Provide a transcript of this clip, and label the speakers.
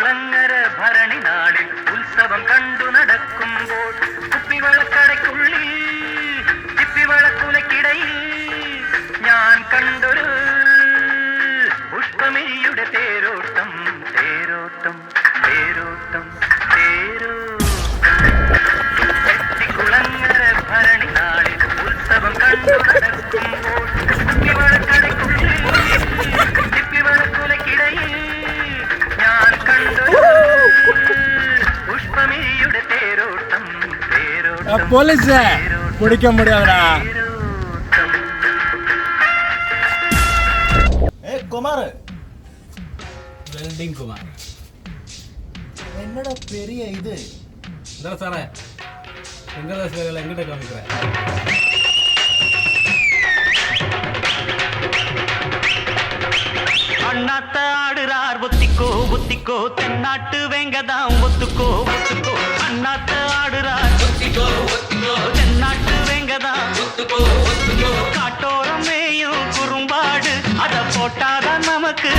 Speaker 1: കുളങ്ങര ഭരണി നാളിൽ ഉത്സവം കണ്ടു നടക്കുമ്പോൾ കുപ്പിവളക്കടയ്ക്കുള്ളിൽ ചിപ്പിവളക്കുലക്കിടയിൽ ഞാൻ കണ്ടൊരു പുഷ്പമിഴിയുടെ തേരോട്ടം തേരോട്ടം തേരോട്ടം കുളങ്ങര ഭരണി നാളിൽ ഉത്സവം കണ്ടു നടക്കുമ്പോൾ കുപ്പിവളക്കടയ്ക്കുള്ളിൽ ചിപ്പിവളക്കുലക്കിടയിൽ ഞാൻ കണ്ടൊരു പുഷ്പമിഴിയുടെ തേരോട്ടം തേരോട്ടം
Speaker 2: போலீஸ் பிடிக்க முடியாதுடா.
Speaker 3: குமார்,
Speaker 2: வெல்டிங் குமார்.
Speaker 3: என்னடா பெரிய இது?
Speaker 2: എന്താ സാറേ വെങ്കടേഷ് വേല എങ്ങോട്ട് കാണിக்கிறேன்?
Speaker 1: அண்ணாத்த ஆடுறார் ஒத்திக்கோ ஒத்திக்கோ தென்னாட்டு வேங்கதாம் ஒத்துக்கோ ஒத்துக்கோ அண்ணாத்த ஆடுறார் ஒத்திக்கோ ஒத்திக்கோ தென்னாட்டு வேங்கதாம் ஒத்துக்கோ ஒத்துக்கோ காட்டோரம் மேயும் குறும்பாடு அத போட்டாதான் நமக்கு